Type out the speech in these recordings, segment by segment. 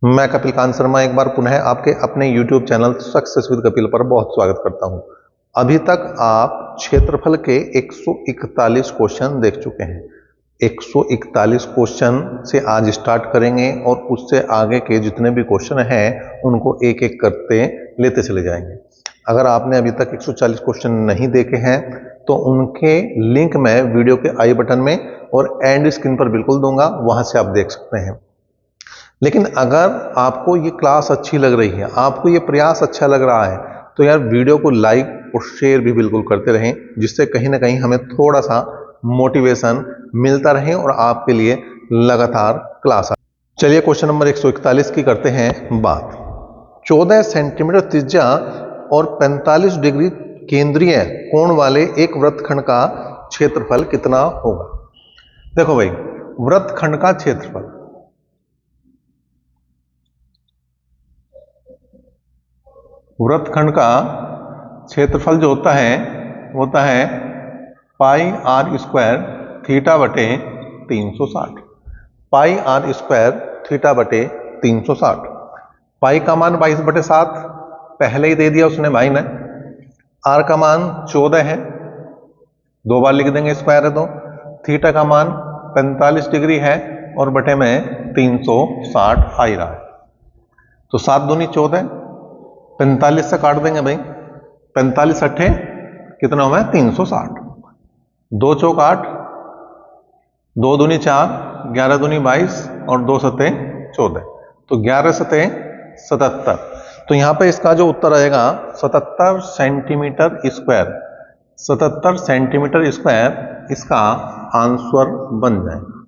मैं कपिल कांत शर्मा एक बार पुनः आपके अपने YouTube channel success with Kapil पर बहुत स्वागत करता हूं। अभी तक आप क्षेत्रफल के 141 क्वेश्चन देख चुके हैं। 141 क्वेश्चन से आज स्टार्ट करेंगे और उससे आगे के जितने भी क्वेश्चन हैं उनको एक एक करते लेते चले जाएंगे। अगर आपने अभी तक 140 क्वेश्चन नहीं देखे हैं तो उनके लिंक मैं वीडियो के आई बटन में और एंड स्क्रीन पर बिल्कुल दूंगा, वहां से आप देख सकते हैं। लेकिन अगर आपको ये क्लास अच्छी लग रही है, आपको ये प्रयास अच्छा लग रहा है, तो यार वीडियो को लाइक और शेयर भी बिल्कुल करते रहें, जिससे कहीं ना कहीं हमें थोड़ा सा मोटिवेशन मिलता रहे और आपके लिए लगातार क्लास आए। चलिए क्वेश्चन नंबर 141 की करते हैं बात। 14 सेंटीमीटर त्रिज्या और 45 डिग्री केंद्रीय कोण वाले एक वृत्तखंड का क्षेत्रफल कितना होगा। देखो भाई, वृत्तखंड का क्षेत्रफल, वृत्तखंड का क्षेत्रफल जो होता है पाई आर स्क्वायर थीटा बटे 360। पाई आर स्क्वायर थीटा बटे 360। पाई का मान 22/7 पहले ही दे दिया उसने भाई ने। आर का मान 14 है, दो बार लिख देंगे, स्क्वायर है तो। थीटा का मान 45 डिग्री है और बटे में 360 आ ही रहा है। तो 7 दूनी 14, 45 से काट देंगे भाई। 45 अट्ठे कितना हुआ है 360। 2 चौक 8, 2 दूनी 4, 11 दूनी 22 और 2 सते 14, तो 11 सते 77। तो यहां पे इसका जो उत्तर आएगा 77 सेंटीमीटर स्क्वायर। 77 सेंटीमीटर स्क्वायर इसका आंसर बन जाएगा।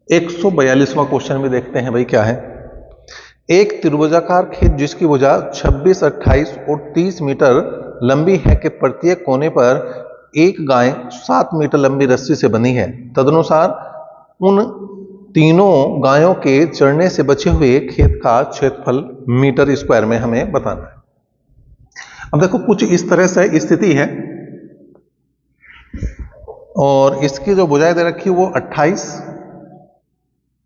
142वां क्वेश्चन भी देखते हैं भाई क्या है। एक त्रिभुजाकार खेत जिसकी भुजा 26, 28 और 30 मीटर लंबी है के प्रत्येक कोने पर एक गाय 7 मीटर लंबी रस्सी से बंधी है। तदनुसार उन तीनों गायों के चरने से बचे हुए खेत का क्षेत्रफल मीटर स्क्वायर में हमें बताना है। अब देखो कुछ इस तरह से स्थिति है और इसकी जो भुजाएं दे रखी है वो 28,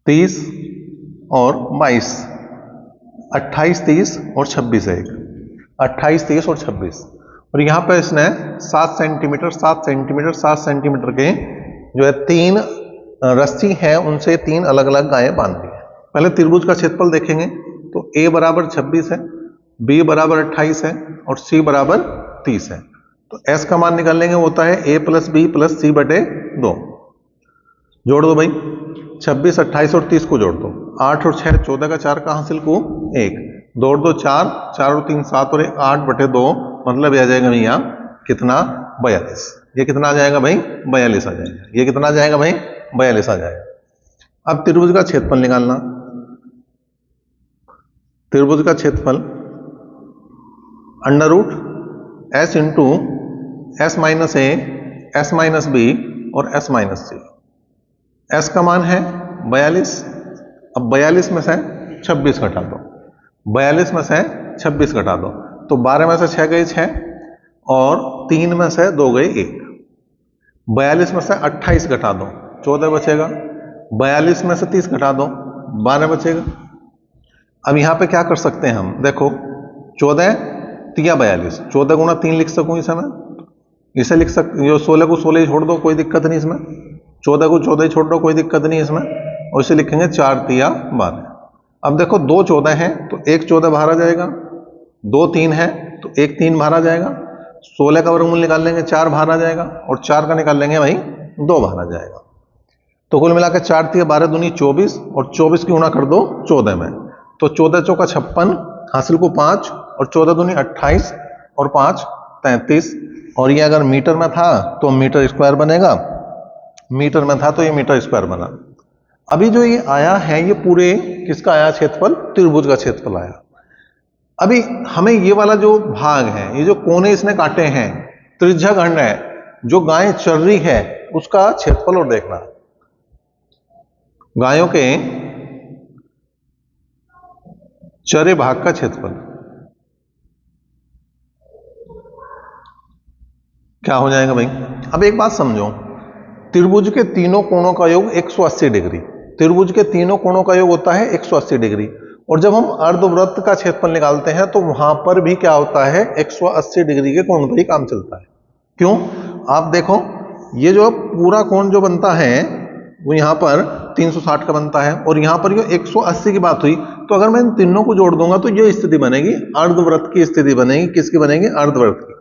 30 और 22, 28, 30 और 26 है। 28, 30 और 26, और यहां पर इसने 7 सेंटीमीटर 7 सेंटीमीटर 7 सेंटीमीटर के जो है 3 रस्सी है, उनसे 3 अलग अलग गायें बांध दी है। पहले त्रिभुज का क्षेत्रफल देखेंगे तो a बराबर 26 है, b बराबर 28 है और c बराबर 30 है। तो s का मान निकाल लेंगे, वो होता है a प्लस बी प्लस सी बटे 2। जोड़ दो भाई, 26, 28 और 30 को जोड़ दो। 8 और 6 14 का 4 का हासिल को 1, जोड़ दो 4, 4 और 3 7 और 8 बटे 2, मतलब आ जाएगा भैया कितना 42। ये कितना आ जाएगा भाई 42 आ जाएगा। ये कितना आ जाएगा भाई 42 आ जाएगा। अब त्रिभुज का क्षेत्रफल निकालना। त्रिभुज का क्षेत्रफल under root s into s minus A, s minus B और s माइनस सी। s का मान है 42। अब 42 में से 26 घटा दो, 42 में से 26 घटा दो, तो 12 में से 6 गई 6 और 3 में से 2 गई 1। 42 में से 28 घटा दो, 14 बचेगा। 42 में से 30 घटा दो, 12 बचेगा। अब यहां पे क्या कर सकते हैं हम, देखो 14 तिया 42, 14 गुणा 3 लिख सकूं इसे मैं, इसे लिख सकते, जो 16 को 16 ही छोड़ दो, कोई दिक्कत नहीं इसमें। 14 को 14 ही छोड़ दो, कोई दिक्कत नहीं इसमें, और इसे लिखेंगे 4 तिया 12। अब देखो 2 14 है तो 1 14 बाहर आ जाएगा, 2 3 है तो 1 3 बाहर आ जाएगा, 16 का वर्गमूल निकाल लेंगे 4 बाहर आ जाएगा, और 4 का निकाल लेंगे भाई 2 बाहर आ जाएगा। तो कुल मिलाकर 4 तिया 12 दूनी 24 और 24 की गुणा कर दो 14 में, तो 14 चौका 56, हासिल को 5 और 14 दूनी 28 और 5 33। और ये अगर मीटर में था तो मीटर स्क्वायर बनेगा, मीटर में था तो ये मीटर स्क्वायर बना। अभी जो ये आया है ये पूरे किसका आया क्षेत्रफल, त्रिभुज का क्षेत्रफल आया। अभी हमें ये वाला जो भाग है, ये जो कोने इसने काटे हैं, त्रिज्या खंड है, जो गाय चर रही है उसका क्षेत्रफल और देखना। गायों के चरे भाग का क्षेत्रफल क्या हो जाएगा भाई। अब एक बात समझो, त्रिभुज के तीनों कोणों का योग 180 डिग्री, त्रिभुज के तीनों कोणों का योग होता है 180 डिग्री, और जब हम अर्धवृत्त का क्षेत्रफल निकालते हैं तो वहां पर भी क्या होता है, 180 डिग्री के कोण पर ही काम चलता है। क्यों? आप देखो, ये जो पूरा कोण जो बनता है वो यहाँ पर 360 का बनता है और यहाँ पर जो 180 की बात हुई, तो अगर मैं इन तीनों को जोड़ दूंगा तो ये स्थिति बनेगी, अर्धवृत्त की स्थिति बनेगी। किसकी बनेगी? अर्धवृत्त की।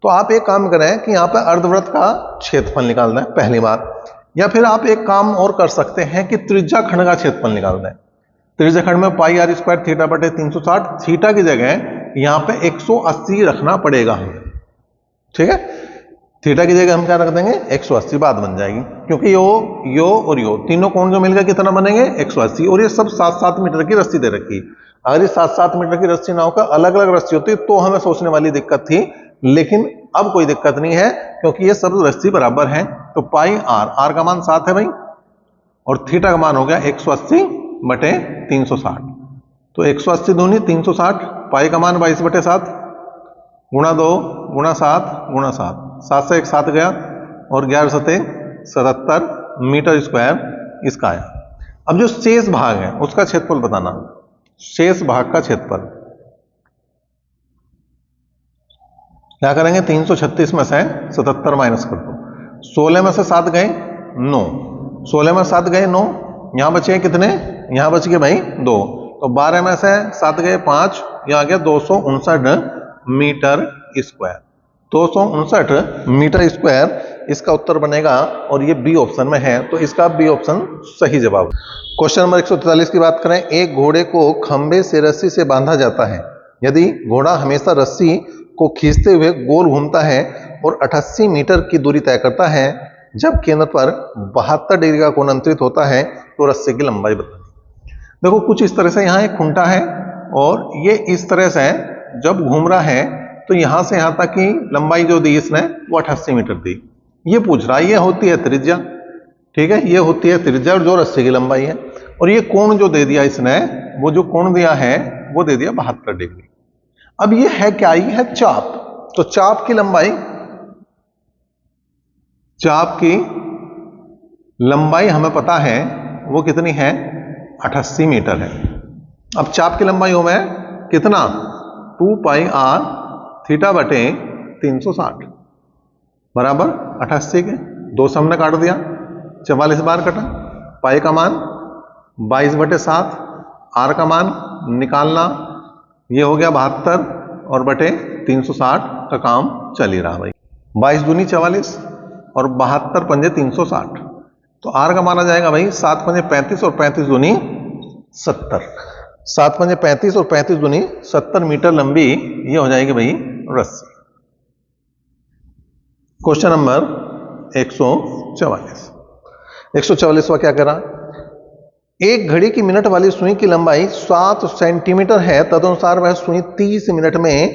तो आप एक काम करें कि यहाँ पर अर्धवृत्त का क्षेत्रफल निकालना है पहली बार, या फिर आप एक काम और कर सकते हैं कि त्रिज्या खंड का क्षेत्रफल निकालना है। त्रिज्या खंड में पाई आर स्क्वायर थीटा बटे 360, थीटा की जगह यहाँ पे 180 रखना पड़ेगा हमें। ठीक है, थीटा की जगह हम क्या रख देंगे? 180, बात बन जाएगी। क्योंकि यो और यो तीनों कोण जो मिलकर कितना बनेंगे? 180। और ये सब 7-7 मीटर की रस्सी दे रखी। अगर ये 7-7 मीटर की रस्सी ना होकर अलग अलग रस्सी होती तो हमें सोचने वाली दिक्कत थी, लेकिन अब कोई दिक्कत नहीं है क्योंकि ये सब रस्सी बराबर है। तो पाई आर का मान 7 है भाई, और थीटा का मान हो गया 180 बटे 360। तो 180 दूनी 360, पाई का मान 22 बटे 7 गुणा 2 गुणा 7 गुणा 7, 7 से 1 7 गया और 11 सते 77 मीटर स्क्वायर इसका आया। अब जो शेष भाग है उसका क्षेत्रफल बताना। शेष भाग का क्षेत्रफल क्या करेंगे? 336 में से 77 माइनस कर दो। 16 में से 7 गए 9, 16 में 7 गए 9, यहां बचे कितने? यहां बच गए भाई 2। तो 12 में से 7 गए 5, यहां आ गया 259 मीटर स्क्वायर। 259 मीटर स्क्वायर इसका उत्तर बनेगा और ये बी ऑप्शन में है, तो इसका बी ऑप्शन सही जवाब। क्वेश्चन नंबर 143 की बात करें। एक घोड़े को खंबे से रस्सी से बांधा जाता है। यदि घोड़ा हमेशा रस्सी को खींचते हुए गोल घूमता है और 88 मीटर की दूरी तय करता है, जब केंद्र पर 72 डिग्री का कोण अंतरित होता है तो रस्सी की लंबाई बताइए। देखो, कुछ इस तरह से यहाँ एक खुंटा है और ये इस तरह से जब घूम रहा है तो यहां से यहां तक की लंबाई जो दी इसने वो 88 मीटर दी। ये पूछ रहा है, ये होती है त्रिज्या। ठीक है, ये होती है त्रिज्या और जो रस्सी की लंबाई है। और ये कोण जो दे दिया इसने, वो जो कोण दिया है वो दे दिया 72 डिग्री। अब ये है क्या? ये है चाप। तो चाप की लंबाई हमें पता है वो कितनी है? 88 मीटर है। अब चाप की लंबाई हो मैं कितना? 2 पाई आर थीटा बटे 360 बराबर 88 के 2 से हमने काट दिया, 44 बार कटा। पाई का मान 22 बटे 7, आर का मान निकालना, ये हो गया 72 और बटे 360 का काम चल ही रहा भाई। 22 दूनी 44 और 72 पंजे 360, तो आर का मान आ जाएगा भाई 7 पंजे 35 और 35 दूनी 70। 7 पंजे 35 और 35 दूनी 70 मीटर लंबी ये हो जाएगी भाई रस्सी। क्वेश्चन नंबर 144 क्या करा? एक घड़ी की मिनट वाली सुई की लंबाई 7 सेंटीमीटर है, तदनुसार वह सुई 30 मिनट में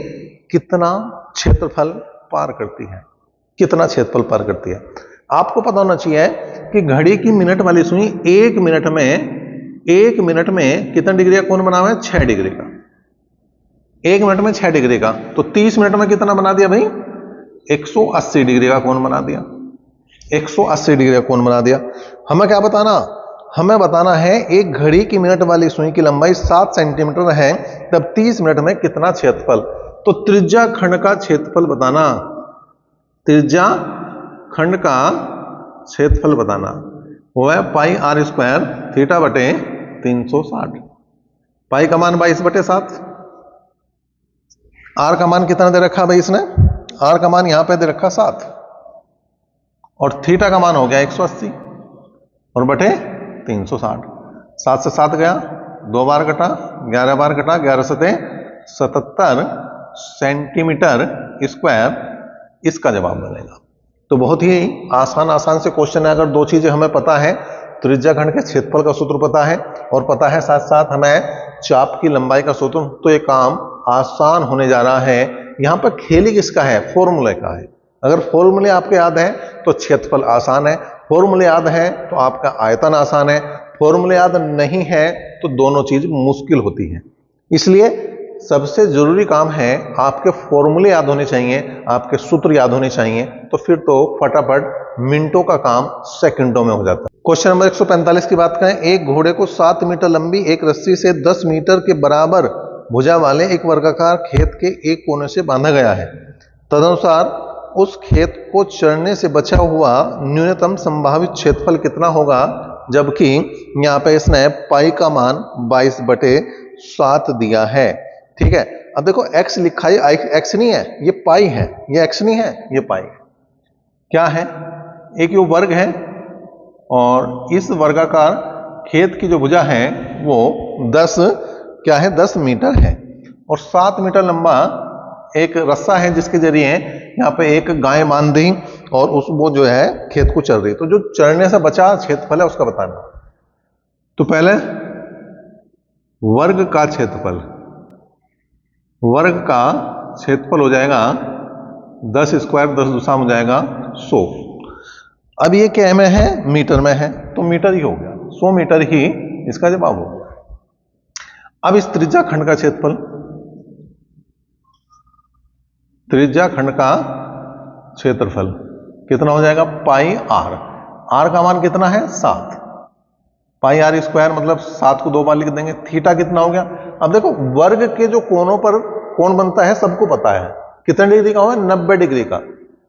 कितना क्षेत्रफल पार करती है? कितना क्षेत्रफल पार करती है? आपको पता होना चाहिए कि घड़ी की मिनट वाली सुई 1 मिनट में कितना डिग्री का कोण बना हुआ है? 6 डिग्री का। 1 मिनट में 6 डिग्री का, तो 30 मिनट में कितना बना दिया भाई? 180 डिग्री का कोण बना दिया। 180 डिग्री का कोण बना दिया। हमें क्या बताना? हमें बताना है एक घड़ी की मिनट वाली सुई की लंबाई 7 सेंटीमीटर है, तब 30 मिनट में कितना क्षेत्रफल? तो त्रिज्या खंड का क्षेत्रफल बताना। त्रिज्या खंड का क्षेत्रफल बताना वो है पाई आर स्क्वायर थीटा बटे 360। पाई का मान 22 बटे 7, आर का मान कितना दे रखा भाई इसने? आर का मान यहां पे दे रखा 7 और थीटा का मान हो गया 180 और बटे 360। 7 से 7 गया, 2 बार कटा, 11 बार कटा, 11 सते 77 सेंटीमीटर स्क्वायर इसका जवाब बनेगा। तो बहुत ही आसान से क्वेश्चन है। अगर 2 चीजें हमें पता है, त्रिज्या खंड के क्षेत्रफल का सूत्र पता है और पता है साथ साथ हमें चाप की लंबाई का सूत्र, तो ये काम आसान होने जा रहा है। यहां पर खेल ही किसका है? फॉर्मूले का है। अगर फॉर्मूले आपके याद है तो क्षेत्रफल आसान है, फॉर्मूले याद है तो आपका आयतन आसान है, फॉर्मूले याद नहीं है तो दोनों चीज मुश्किल होती है। इसलिए सबसे जरूरी काम है आपके फॉर्मूले याद होने चाहिए, आपके सूत्र याद होने चाहिए, तो फिर तो फटाफट मिनटों का काम सेकंडों में हो जाता है। क्वेश्चन नंबर 145 की बात करें, एक घोड़े को 7 मीटर लंबी एक रस्सी से 10 मीटर के बराबर भुजा वाले एक वर्गाकार खेत के एक कोने से बांधा गया है। तदनुसार उस खेत को चरने से बचा हुआ न्यूनतम संभावित क्षेत्रफल कितना होगा, जबकि यहाँ पे इसने पाई का मान 22/7 दिया है। ठीक है, अब देखो x लिखा है, x नहीं है, ये पाई है, ये x नहीं है, ये पाई है। क्या है, एक ये वर्ग है और इस वर्गाकार खेत की जो भुजा है वो 10 मीटर है और 7 मीटर लंबा एक रस्सा है जिसके जरिए यहाँ पे एक गाय बांध दी और वो जो है खेत को चर रही। तो जो चरने से बचा क्षेत्रफल है उसका बताना। तो पहले वर्ग का क्षेत्रफल, वर्ग का क्षेत्रफल हो जाएगा 10 स्क्वायर, 10 दूसरा हो जाएगा 100। अब ये क्या में है, मीटर में है, तो मीटर ही हो गया, 100 मीटर ही इसका जवाब हो गया। अब इस त्रिज्या खंड का क्षेत्रफल, त्रिज्या खंड का क्षेत्रफल कितना हो जाएगा, पाई आर। आर का मान कितना है, 7। पाई आर स्क्वायर मतलब 7 को 2 बार लिख देंगे। थीटा कितना हो गया। अब देखो वर्ग के जो कोनों पर कोण बनता है सबको पता है, कितने डिग्री का होगा, 90 डिग्री का।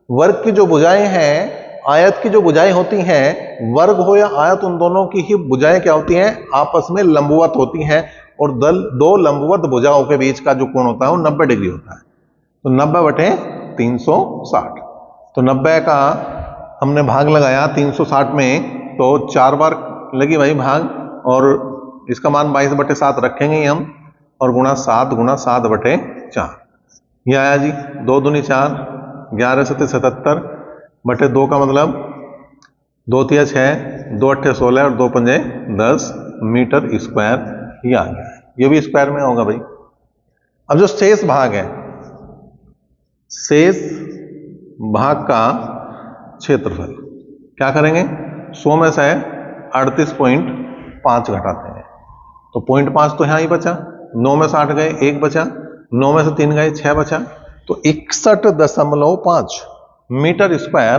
वर्ग की जो भुजाएं हैं, आयत की जो भुजाएं होती हैं, वर्ग हो या आयत, उन दोनों की ही भुजाएं क्या होती हैं, आपस में लंबवत होती हैं और दो लंबवत भुजाओं के बीच का जो कोण होता है वो 90 डिग्री होता है। तो 90/360। तो 90 का हमने भाग लगाया 360 में, तो 4 बार लगी भाई भाग, और इसका मान 22/7 रखेंगे ही हम, और गुणा 7 गुणा 7/4 ये आया जी। 2 दूनी 4, 11 7 77 बटे 2 का मतलब 2 तिया 6, 2 अट्ठे 16 और 2 पंजे 10 मीटर स्क्वायर ये आ गया। ये भी स्क्वायर में होगा भाई। अब जो शेष भाग है, शेष भाग का क्षेत्रफल क्या करेंगे, 100 में से 38.5 घटाते हैं, तो 0.5 तो यहां ही बचा, 9 में से 8 गए 1 बचा, 9 में से 3 गए 6 बचा, तो 61.5 मीटर स्क्वायर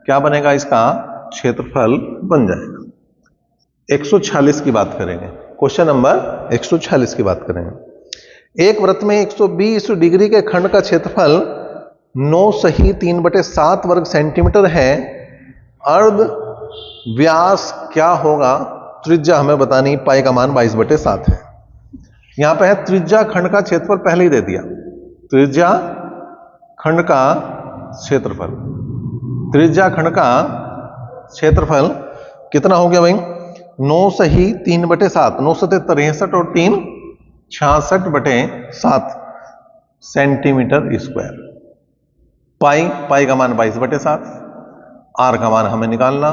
क्या बनेगा, इसका क्षेत्रफल बन जाएगा। 146 की बात करेंगे, क्वेश्चन नंबर 146 की बात करेंगे। एक वृत्त में 120 डिग्री के खंड का क्षेत्रफल 9/3/7 वर्ग सेंटीमीटर है। अर्ध व्यास क्या होगा, त्रिज्या हमें बतानी, पाई का मान 22/7 है। यहां पे है त्रिज्या खंड का क्षेत्रफल, पहले ही दे दिया, त्रिज्या खंड का क्षेत्रफल। त्रिज्या खंड का क्षेत्रफल कितना हो गया भाई, 9/3/7, 9 7 63 और 3 66/7 सेंटीमीटर स्क्वायर। पाई का मान 22/7, आर का मान हमें निकालना,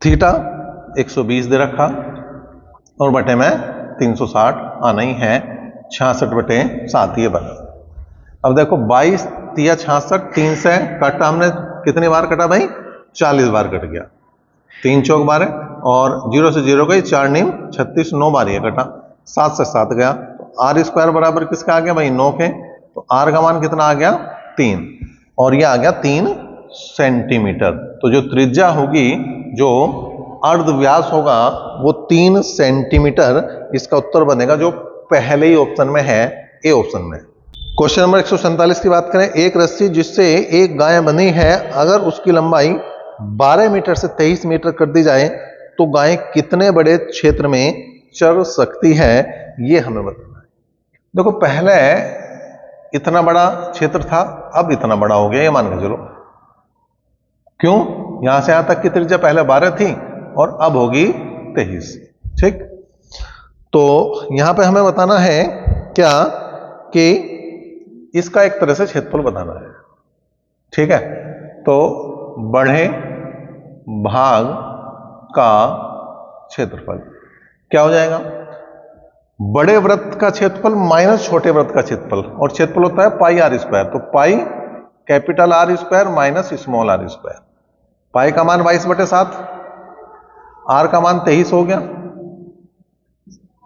थीटा 120 दे रखा और बटे में 360 आना ही है, 66/7 ये बना। अब देखो 22 तिया 66, 3 से काटा हमने कितनी बार कटा भाई, 40 बार कट गया, 3 चौक 12 और 0 से 0 गई, 4 नीम 36, 9 बार ये कटा, 7 से 7 गया, तो आर स्क्वायर बराबर किसका आ गया भाई, 9 के। तो आर का मान कितना आ गया, 3, और ये आ गया 3 सेंटीमीटर। तो जो त्रिज्या होगी, जो अर्ध व्यास होगा वो 3 सेंटीमीटर इसका उत्तर बनेगा, जो पहले ही ऑप्शन में है, ए ऑप्शन में। क्वेश्चन नंबर 147 की बात करें, एक रस्सी जिससे एक गाय बनी है, अगर उसकी लंबाई 12 मीटर से 23 मीटर कर दी जाए तो गाय कितने बड़े क्षेत्र में चर सकती है, ये हमें बताना है। देखो पहले इतना बड़ा क्षेत्र था, अब इतना बड़ा हो गया, ये मान के चलो। क्यों, यहां से यहां तक की त्रिज्या पहले 12 थी और अब होगी 23। ठीक, तो यहां पे हमें बताना है क्या, कि इसका एक तरह से क्षेत्रफल बताना है। ठीक है, तो बड़े भाग का क्षेत्रफल क्या हो जाएगा, बड़े वृत्त का क्षेत्रफल माइनस छोटे वृत्त का क्षेत्रफल, और क्षेत्रफल होता है पाई आर स्क्वायर, तो pi capital R square minus small R square. Pi का मान 22/7, आर का मान 23 हो गया,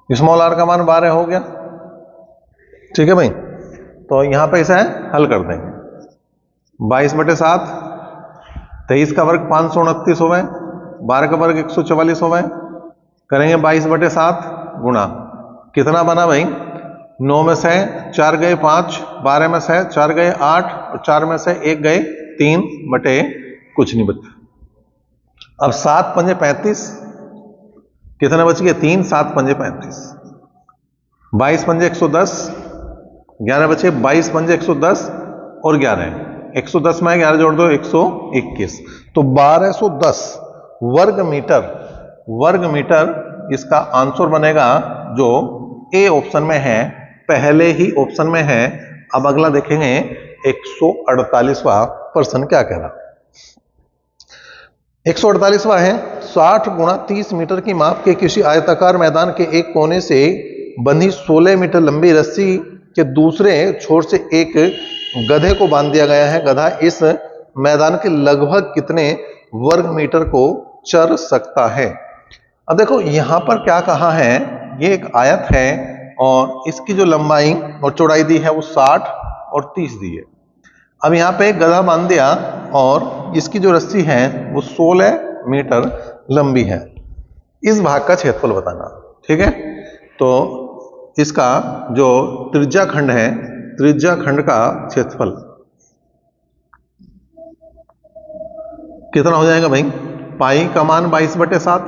स्मॉल आर का मान 12 हो गया। ठीक है भाई, तो यहां पे इसे हल कर देंगे। 22/7, 23 का वर्ग 529 हो गए, 12 का वर्ग 144 हो गए, करेंगे 22/7 गुणा, कितना बना भाई, 9 में से 4 गए 5, 12 में से 4 गए 8 और 4 में से 1 गए 3 बटे कुछ नहीं बचा। अब 7 पंजे 35, कितने बच गए 3, 7 पंजे 35, 22 पंजे 110, 11 बचे, 22 पंजे 110 और 11, 110 में 11 जोड़ दो 121, तो 1210 वर्ग मीटर इसका आंसर बनेगा, जो ए ऑप्शन में है, पहले ही ऑप्शन में है। अब अगला देखेंगे 148वां प्रश्न क्या कह रहा। 148वां है 60 गुणा 30 मीटर की माप के किसी आयताकार मैदान के एक कोने से बंधी 16 मीटर लंबी रस्सी के दूसरे छोर से एक गधे को बांध दिया गया है। गधा इस मैदान के लगभग कितने वर्ग मीटर को चर सकता है। अब देखो यहां पर क्या कहा है, ये एक आयत है और इसकी जो लंबाई और चौड़ाई दी है वो 60 और 30 दी है। अब यहाँ पे एक गधा बांध दिया और इसकी जो रस्सी है वो 16 मीटर लंबी है। इस भाग का क्षेत्रफल बताना, ठीक है। तो इसका जो त्रिज्या खंड है, त्रिज्या खंड का क्षेत्रफल कितना हो जाएगा भाई, पाई का मान 22/7,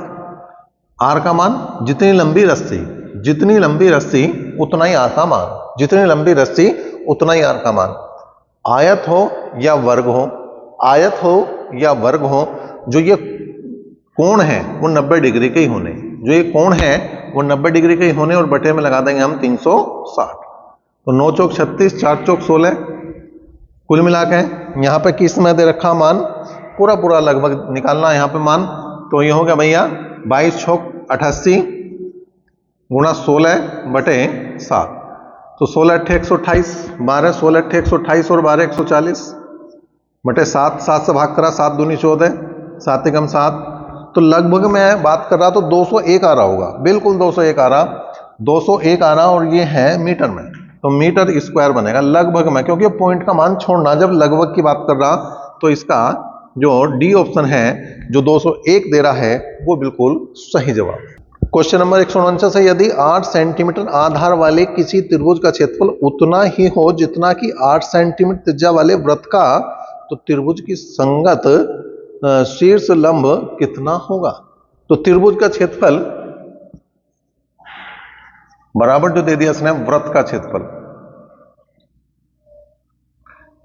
आर का मान जितनी लंबी रस्सी उतना ही आर का मान, जितनी लंबी रस्सी उतना ही आर का मान। आयत हो या वर्ग हो, जो ये कोण है वो 90 डिग्री के ही होने, जो ये कोण है वो 90 डिग्री के ही होने, और बटे में लगा देंगे हम 360, तो 9 चौक 36, 4 चौक 16, कुल मिला के यहाँ पे किस में दे रखा मान, पूरा लगभग निकालना है यहाँ पे मान। तो ये हो गया भैया 22 चौक 88 गुणा 16/7, तो 16 अट्ठे 128, 12 16 अट्ठे 128 और 12 140 बटे 7, 7 से भाग करा 7 दूनी 14, 7 एकम 7, तो लगभग मैं बात कर रहा तो 201 आ रहा होगा, बिल्कुल 201 आ रहा, और ये है मीटर में, तो मीटर स्क्वायर बनेगा लगभग में, क्योंकि पॉइंट का मान छोड़ना, जब लगभग की बात कर रहा तो इसका जो डी ऑप्शन है जो 201 दे रहा है वो बिल्कुल सही जवाब। क्वेश्चन नंबर 149 है, यदि 8 सेंटीमीटर आधार वाले किसी त्रिभुज का क्षेत्रफल उतना ही हो जितना कि 8 सेंटीमीटर त्रिज्या वाले वृत्त का, तो त्रिभुज की संगत शीर्ष लंब कितना होगा। तो त्रिभुज का क्षेत्रफल बराबर जो दे दिया इसने वृत्त का क्षेत्रफल,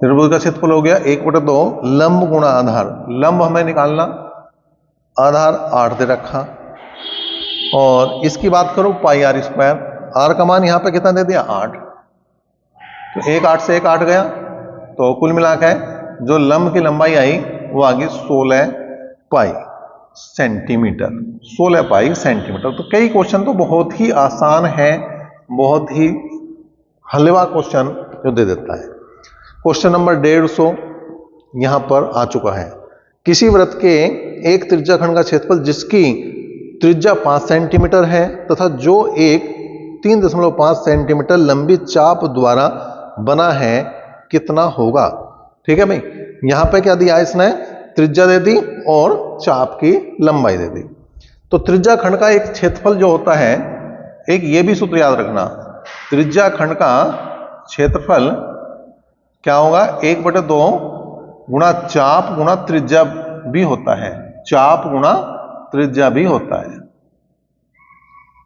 त्रिभुज का क्षेत्रफल हो गया 1/2 लंब गुणा आधार, लंब हमें निकालना, आधार 8 दे रखा, और इसकी बात करो पाई आर स्क्वायर, आर का मान यहां पे कितना दे दिया 8, तो 1 8 से 1 8 गया, तो कुल मिला के जो लंब की लंबाई आई वो आ गई 16 पाई सेंटीमीटर, 16 पाई सेंटीमीटर। तो कई क्वेश्चन तो बहुत ही आसान है, बहुत ही हलवा क्वेश्चन जो दे देता है। क्वेश्चन नंबर 150 यहां पर आ चुका है, किसी वृत्त के एक त्रिज्याखंड का क्षेत्रफल जिसकी त्रिज्या 5 सेंटीमीटर है तथा जो एक 3.5 सेंटीमीटर लंबी चाप द्वारा बना है कितना होगा। ठीक है भाई, यहां पे क्या दिया इसने, त्रिज्या दे दी और चाप की लंबाई दे दी। तो त्रिज्या खंड का एक क्षेत्रफल जो होता है, एक ये भी सूत्र याद रखना, त्रिज्या खंड का क्षेत्रफल क्या होगा 1/2 गुणा चाप गुणा त्रिज्या भी होता है, चाप गुणा त्रिज्या भी होता है।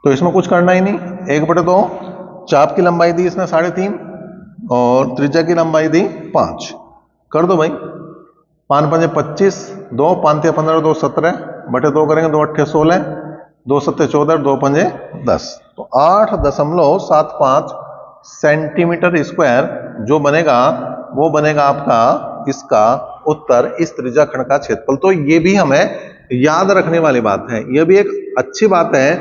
तो इसमें कुछ करना ही नहीं, 1/2 चाप की लंबाई दी इसने 3.5 और त्रिज्या की लंबाई दी 5, कर दो भाई, 5 पंजे 25, 2 5 15 2 17 बटे 2 करेंगे, 2 8 16, 2 7 14, 2 पंजे 10, तो 8.75 सेंटीमीटर स्क्वायर जो बनेगा वो बनेगा आपका इसका उत्तर, इस त्रिज्या खंड का क्षेत्रफल। तो ये भी हमें याद रखने वाली बात है, ये भी एक अच्छी बात है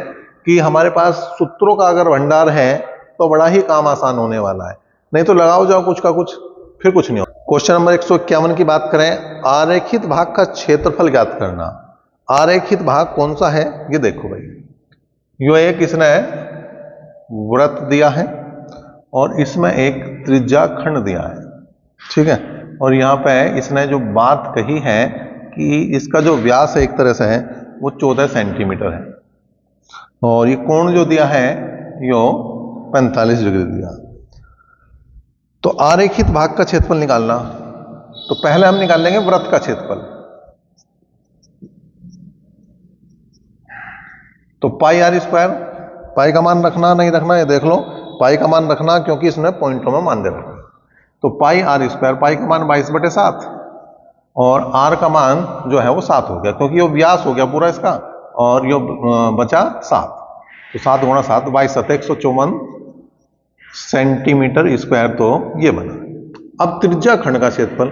कि हमारे पास सूत्रों का अगर भंडार है तो बड़ा ही काम आसान होने वाला है, नहीं तो लगाओ जाओ कुछ का कुछ, फिर कुछ नहीं हो। क्वेश्चन नंबर 151 की बात करें, आरेखित भाग का क्षेत्रफल ज्ञात करना। आरेखित भाग कौन सा है ये देखो भाई, यो एक इसने वृत्त दिया है और इसमें एक त्रिज्या खंड दिया है, ठीक है, और यहाँ पे इसने जो बात कही है कि इसका जो व्यास है एक तरह से है वो 14 सेंटीमीटर है। और ये कोण जो दिया है यो 45 डिग्री दिया। तो आरेखित भाग का क्षेत्रफल निकालना, तो पहले हम निकाल लेंगे वृत्त का क्षेत्रफल। तो पाई आर स्क्वायर, पाई का मान रखना नहीं रखना ये देख लो, पाई का मान रखना क्योंकि इसने पॉइंटों में मान दे रखा। तो पाई आर स्क्वायर, पाई का मान 22/7 और आर का मान जो है वो 7 हो गया क्योंकि ये व्यास हो गया पूरा इसका, और ये बचा 7। तो 7 गुणा 7 22 7 154 सेंटीमीटर स्क्वायर, तो ये बना। अब त्रिज्या खंड का क्षेत्रफल,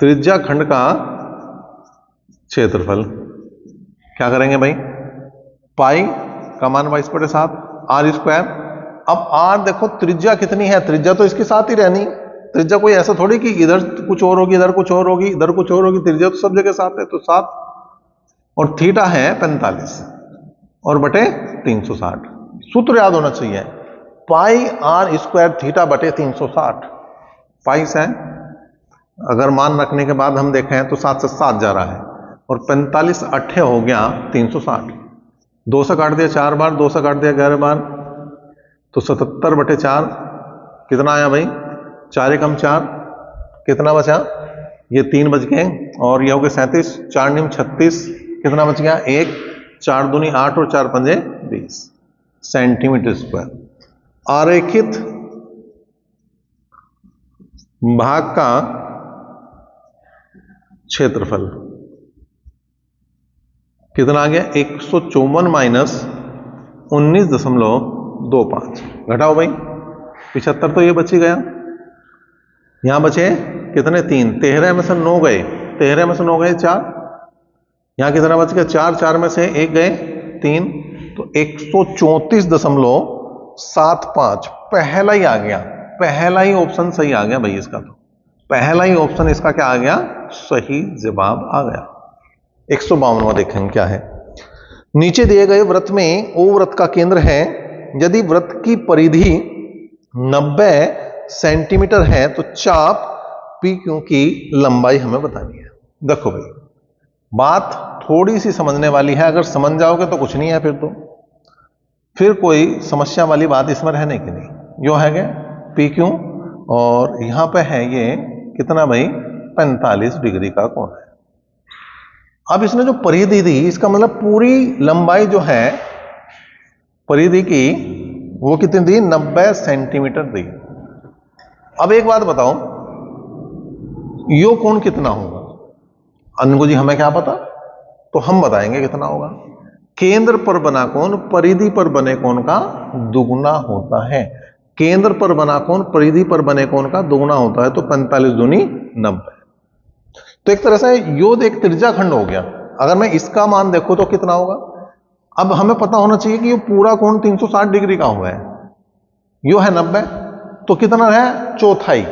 त्रिज्या खंड का क्षेत्रफल क्या करेंगे भाई, पाई का मान 22/7 आर स्क्वायर। अब आर देखो त्रिज्या कितनी है, त्रिज्या तो इसके साथ ही रहनी, त्रिज्या कोई ऐसा थोड़ी कि इधर कुछ और होगी इधर कुछ और होगी इधर कुछ और होगी, त्रिज्या तो सब जगह साथ है। तो 7 और थीटा है 45 और बटे 360। सूत्र याद होना चाहिए, पाई आर स्क्वायर थीटा बटे 360। पाई से अगर मान रखने के बाद हम देखें तो 7 से 7 जा रहा है और 45 8 हो गया 360। 2 से काट दिया 4 बार, 2 से काट दिया 11 बार, तो 77/4 कितना आया भाई, 4 एकम 4, कितना बचा, ये 3 बच गए और ये हो गए 37, 4 निम 36, कितना बच गया 1, 4 दूनी 8 और 4 पंजे 20 सेंटीमीटर स्क्वायर। आरेखित भाग का क्षेत्रफल कितना आ गया, 154 माइनस 19.25। घटाओ भाई, 75 तो ये बच ही गया, यहां बचे कितने 3, 13 में से 9 गए, 13 में से 9 गए 4, यहां कितना बच गया 4, 4 में से 1 गए 3, तो 134.75 पहला ही आ गया, पहला ही ऑप्शन सही आ गया भाई इसका। तो पहला ही ऑप्शन इसका क्या आ गया, सही जवाब आ गया। 152वां देखेंगे क्या है। नीचे दिए गए वृत्त में ओ वृत्त का केंद्र है, यदि वृत्त की परिधि 90 सेंटीमीटर है तो चाप पी क्यू की लंबाई हमें बतानी है। देखो भाई बात थोड़ी सी समझने वाली है, अगर समझ जाओगे तो कुछ नहीं है, फिर कोई समस्या वाली बात इसमें रहने की नहीं। यो है पी क्यू और यहां पे है ये कितना भाई 45 डिग्री का कोण है। अब इसने जो परिधि दी इसका मतलब पूरी लंबाई जो है परिधि की वो कितनी दी, 90 सेंटीमीटर दी। अब एक बात बताओ, यो कोण कितना होगा, अनको जी हमें क्या पता, तो हम बताएंगे कितना होगा। केंद्र पर बना कोण परिधि पर बने कोण का दुगुना होता है, केंद्र पर बना कोण परिधि पर बने कोण का दुगुना होता है, तो 45 दूनी 90। तो एक तरह से यो एक त्रिज्या खंड हो गया। अगर मैं इसका मान देखो तो कितना होगा, अब हमें पता होना चाहिए कि ये पूरा कोण 360 डिग्री का हुआ है, यो है 90, तो कितना है चौथाई,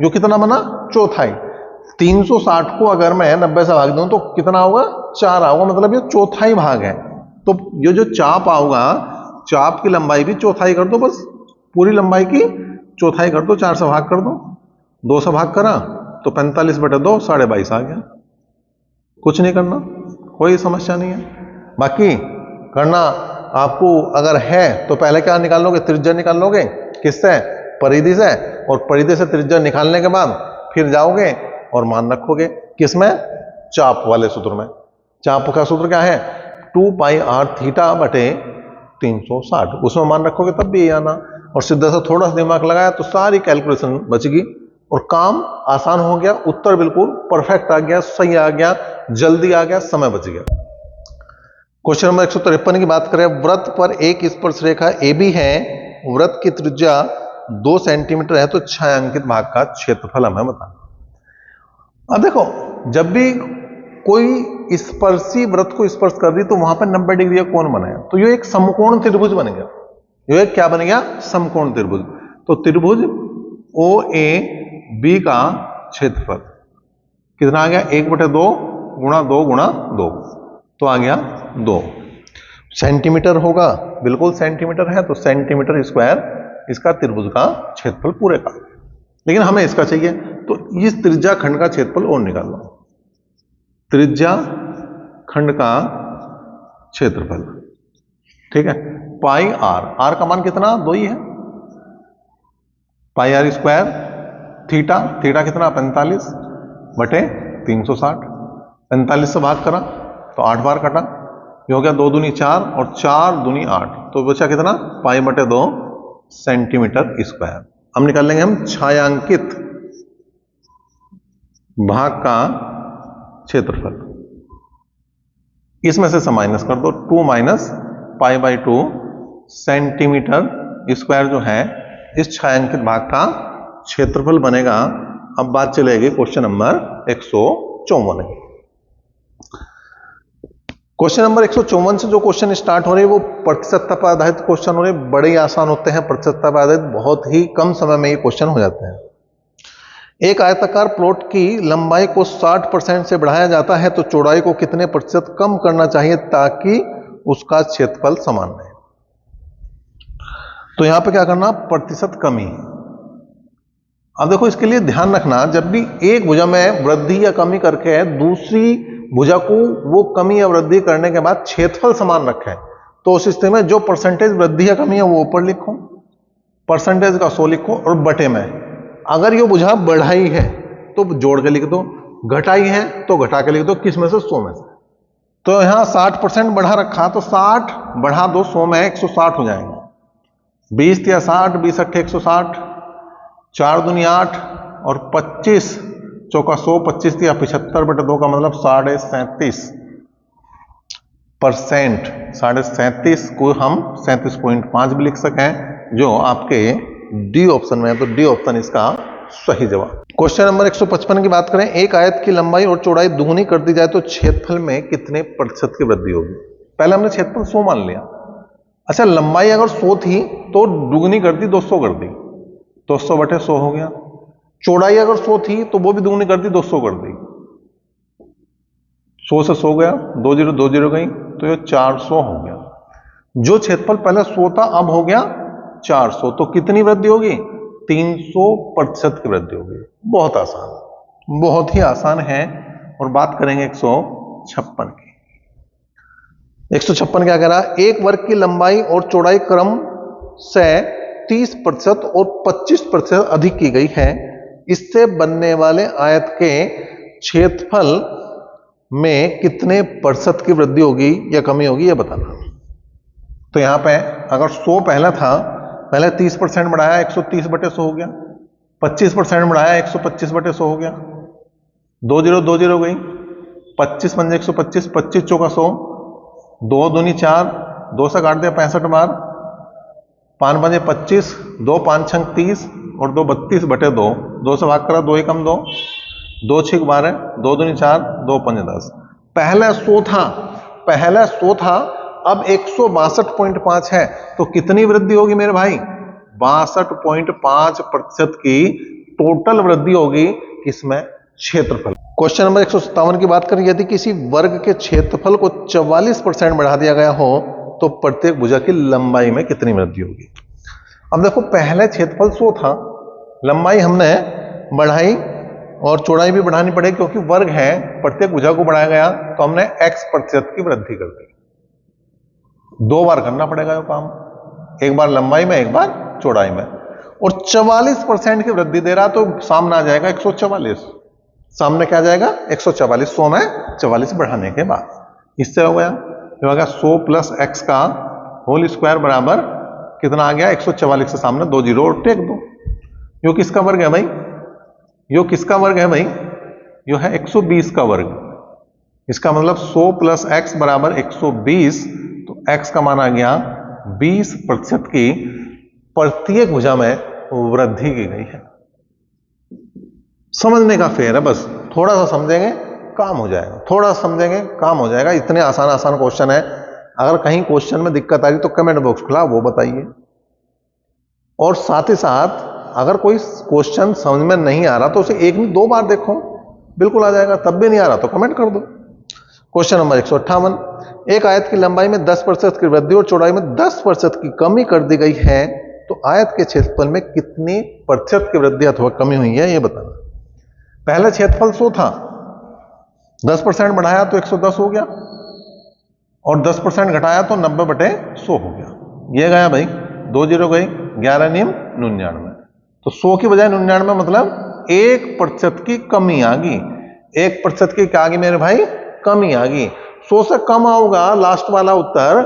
जो कितना बना चौथाई। 360 को अगर मैं 90 से भाग दूं तो कितना होगा 4 होगा, मतलब ये चौथाई भाग है। तो ये जो चाप आऊगा चाप की लंबाई भी चौथाई कर दो, बस पूरी लंबाई की चौथाई कर दो, 4 से भाग कर दो, 2 से भाग करा तो 45/2 22.5 आ गया। कुछ नहीं करना, कोई समस्या नहीं है। बाकी करना आपको अगर है तो पहले क्या निकाल लोगे, त्रिज्या निकाल लोगे, किससे, परिधि से, और परिधि से त्रिज्या निकालने के बाद फिर जाओगे और मान रखोगे किसमें, चाप वाले सूत्र में। चाप का सूत्र क्या है 2 पाई आर थीटा बटे 360, उसमें मान रखोगे तब भी ये आना। और सीधा सा थोड़ा सा दिमाग लगाया तो सारी कैलकुलेशन बच गई और काम आसान हो गया, उत्तर बिल्कुल परफेक्ट आ गया, सही आ गया, जल्दी आ गया, समय बच गया। क्वेश्चन नंबर 153 की बात करें, वृत्त पर एक स्पर्श रेखा ए बी है, वृत्त की त्रिज्या 2 सेंटीमीटर है, तो छायांकित भाग का क्षेत्रफल हमें बताना। अब देखो जब भी कोई स्पर्शी वृत्त को स्पर्श कर रही तो वहां पर 90 डिग्री का कोण बनाया, तो ये एक समकोण त्रिभुज बन गया, ये एक क्या बन गया, समकोण त्रिभुज। तो त्रिभुज ओ ए बी का क्षेत्रफल कितना आ गया, 1/2 गुणा 2 गुणा 2, तो आ गया 2 सेंटीमीटर होगा, बिल्कुल सेंटीमीटर है, तो सेंटीमीटर स्क्वायर इसका त्रिभुज का क्षेत्रफल पूरे का। लेकिन हमें इसका चाहिए, तो इस त्रिज्या खंड का क्षेत्रफल और निकाल लो। त्रिज्या खंड का क्षेत्रफल, ठीक है। पाई आर, आर का मान कितना, 2 ही है, पाई आर स्क्वायर थीटा, थीटा कितना 45 बटे 360, 45 से भाग करा तो 8 बार कटा, ये हो गया 2 दूनी 4 और 4 दूनी 8, तो बचा कितना, पाई बटे 2 सेंटीमीटर स्क्वायर। अब निकाल लेंगे हम छायांकित भाग का क्षेत्रफल, इसमें से माइनस कर दो, 2 minus pi by 2 centimetre square जो है इस छायांकित भाग का क्षेत्रफल बनेगा। अब बात चलेगी क्वेश्चन नंबर 154 की। क्वेश्चन नंबर 154 से जो क्वेश्चन स्टार्ट हो रहे हैं वो प्रतिशतता पर आधारित क्वेश्चन हो रहे हैं, बड़े ही आसान होते हैं, प्रतिशतता पर आधारित बहुत ही कम समय में ये क्वेश्चन हो जाते हैं। एक आयताकार प्लॉट की लंबाई को 60% से बढ़ाया जाता है तो चौड़ाई को कितने प्रतिशत कम करना चाहिए ताकि उसका क्षेत्रफल समान रहे। तो यहां पे क्या करना, प्रतिशत कमी। अब देखो इसके लिए ध्यान रखना, जब भी एक भुजा में वृद्धि या कमी करके दूसरी भुजा को वो कमी या वृद्धि करने के बाद क्षेत्रफल समान रखें, तो उस स्थिति में जो परसेंटेज वृद्धि या कमी है वो ऊपर लिखो, परसेंटेज का 100 लिखो, और बटे में अगर ये भुजा बढ़ाई है तो जोड़ के लिख दो, घटाई है तो घटा के लिख दो, किस में से, 100 में से। तो यहां 60% बढ़ा रखा तो 60 बढ़ा दो 100 में 160 हो जाएगा, 20 या 60, 20 अट्ठे 160, 4 दूनी 8 और 25 चौका 100, 25 या 75 बटे 2 का मतलब 37.5%, 37.5 को हम 37.5 भी लिख सकें, जो आपके डी ऑप्शन में है, तो डी ऑप्शन इसका सही जवाब। क्वेश्चन नंबर 155 की बात करें, एक आयत की लंबाई और चौड़ाई दुगुनी कर दी जाए तो क्षेत्रफल में कितने प्रतिशत की वृद्धि होगी। पहले हमने क्षेत्रफल 100 मान लिया, अच्छा लंबाई अगर 100 थी तो दुगुनी कर दी, 200 कर दी, तो 100 बटे 100 हो गया। चौड़ाई अगर 100 थी तो वो भी दुगुनी कर दी, 200 कर दी, 100 से 100 गया, 2 जीरो 2 जीरो गई, तो ये 400 हो गया। जो क्षेत्रफल पहले 100 था अब हो गया 400, तो कितनी वृद्धि होगी, 300% की वृद्धि होगी। बहुत आसान, बहुत ही आसान है। और बात करेंगे 156 की। 156 क्या कह रहा है, एक वर्ग की लंबाई और चौड़ाई क्रम से 30% और 25% अधिक की गई है, इससे बनने वाले आयत के क्षेत्रफल में कितने प्रतिशत की वृद्धि होगी या कमी होगी, यह बताना। तो यहां पे अगर 100 पहला था, पहले 30% बढ़ाया 130 बटे 100 हो गया, 25% बढ़ाया 125 बटे 100 हो गया, 2 जीरो 2 जीरो गई, 25 पंजे 125, 25 चौका 100, 2 दूनी 4, 2 से काट दिया 65 बार, 5 पंजे 25, 2 5 छंग 30 और 2 32 बटे 2, 2 से भाग करा 2 ही कम 2, 2 6 12, 2 दूनी 4, 2 पंजे 10। पहले 100 था, पहले 100 था, अब 162.5 है, तो कितनी वृद्धि होगी मेरे भाई, 62.5% की टोटल वृद्धि होगी किसमें, क्षेत्रफल। क्वेश्चन नंबर 157 की बात करें, यदि किसी वर्ग के क्षेत्रफल को 44% बढ़ा दिया गया हो तो प्रत्येक भुजा की लंबाई में कितनी वृद्धि होगी। अब देखो पहले क्षेत्रफल 100 था, लंबाई हमने बढ़ाई और चौड़ाई भी बढ़ानी पड़ेगी क्योंकि वर्ग है, प्रत्येक भुजा को बढ़ाया गया तो हमने x% की वृद्धि कर दी। 2 बार करना पड़ेगा ये काम, एक बार लंबाई में एक बार चौड़ाई में, और 44% की वृद्धि दे रहा तो सामने आ जाएगा 144, सामने क्या आ जाएगा 144, 100 में 44 बढ़ाने के बाद, इससे हो गया, ये हो गया 100 प्लस x का होल स्क्वायर बराबर कितना आ गया 144, से सामने 2 जीरो और टेक दो। यो किसका वर्ग है भाई, यो किसका वर्ग है भाई, यो है 120 का वर्ग, इसका मतलब 100 प्लस x बराबर 120, तो x का मान आ गया 20% की प्रत्येक भुजा में वृद्धि की गई है। समझने का फेर है, बस थोड़ा सा समझेंगे काम हो जाएगा, थोड़ा सा समझेंगे काम हो जाएगा। इतने आसान आसान क्वेश्चन है, अगर कहीं क्वेश्चन में दिक्कत आ रही तो कमेंट बॉक्स खुला, वो बताइए। और साथ ही साथ अगर कोई क्वेश्चन समझ में नहीं आ रहा तो उसे 1 नहीं 2 बार देखो, बिल्कुल आ जाएगा। तब भी नहीं आ रहा तो कमेंट कर दो। क्वेश्चन नंबर 158, एक आयत की लंबाई में 10% की वृद्धि और चौड़ाई में 10% की कमी कर दी गई है, तो आयत के क्षेत्रफल में कितनी प्रतिशत की वृद्धि अथवा कमी हुई है, यह बताना। पहले क्षेत्रफल 100 था, 10% बढ़ाया तो 110 हो गया, और 10% घटाया तो 90/100 हो गया। ये गया भाई, 2 जीरो गई, 11 नियम 99। तो 100 की बजाय 99 मतलब 1% की कमी आ गई। 1% की क्या आ गई मेरे भाई? कमी आ गई। 100 से कम आओगा लास्ट वाला उत्तर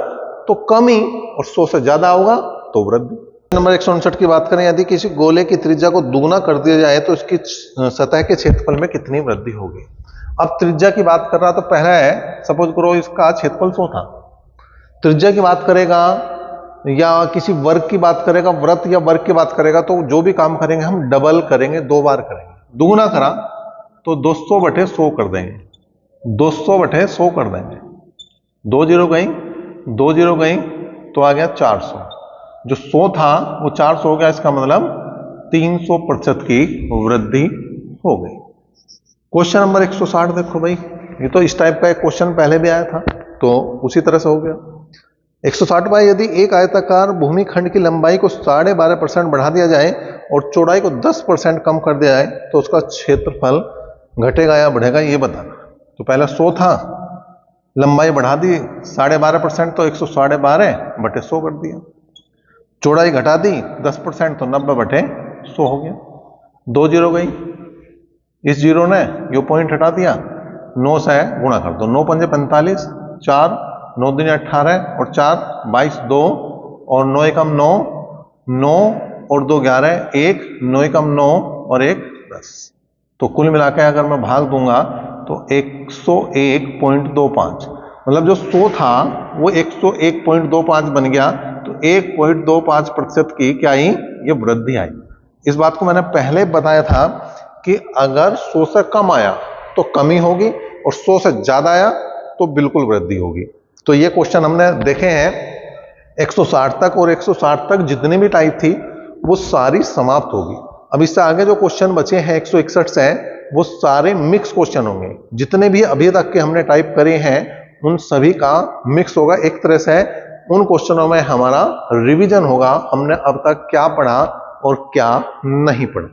तो कमी, और 100 से ज्यादा होगा तो वृद्धि। नंबर 159 की बात करें, यदि किसी गोले की त्रिज्या को दुगुना कर दिया जाए तो इसकी सतह के क्षेत्रफल में कितनी वृद्धि होगी? अब त्रिज्या की बात कर रहा तो पहला है, सपोज करो इसका क्षेत्रफल 100 था, त्रिज्या की बात करेगा या किसी वर्ग की बात करेगा, वृत्त या वर्ग की बात करेगा, तो जो भी काम करेंगे हम डबल करेंगे, 2 बार करेंगे। दुगुना करा तो 200/100 कर देंगे, 200/100 कर देंगे। 2 जीरो गई, 2 जीरो गई तो आ गया 400। जो 100 था वो 400 हो गया, इसका मतलब 300% की वृद्धि हो गई। क्वेश्चन नंबर 160 देखो भाई, ये तो इस टाइप का एक क्वेश्चन पहले भी आया था तो उसी तरह से हो गया। 160 भाई, यदि एक आयताकार भूमिखंड की लंबाई को 12.5% बढ़ा दिया जाए और चौड़ाई को 10% कम कर दिया जाए तो उसका क्षेत्रफल घटेगा या बढ़ेगा, ये बताना। तो पहले 100 था, लंबाई बढ़ा दी 12.5% तो 112/100 कर दिया, चौड़ाई घटा दी 10% तो 90/100 हो गया। 2 जीरो गई, इस जीरो ने यो पॉइंट हटा दिया, 9 से गुणा कर दो, 9 पंजे 45, 4 9 दूनी 18 और 4 22, 2 और 9 एकम 9, 9 और 2 11, 1 9 एकम 9 और 1 10। तो कुल मिला के अगर मैं भाग दूंगा तो 101.25, मतलब जो 100 था वो 101.25 बन गया। तो 1.25% की क्या आई? ये वृद्धि आई। इस बात को मैंने पहले बताया था कि अगर 100 से कम आया तो कमी होगी और 100 से ज्यादा आया तो बिल्कुल वृद्धि होगी। तो ये क्वेश्चन हमने देखे हैं 160 तक, और 160 तक जितनी भी टाइप थी वो सारी समाप्त होगी। अब इससे आगे जो क्वेश्चन बचे हैं 161 से, वो सारे मिक्स क्वेश्चन होंगे। जितने भी अभी तक के हमने टाइप करे हैं उन सभी का मिक्स होगा एक तरह से। उन क्वेश्चनों में हमारा रिवीजन होगा, हमने अब तक क्या पढ़ा और क्या नहीं पढ़ा।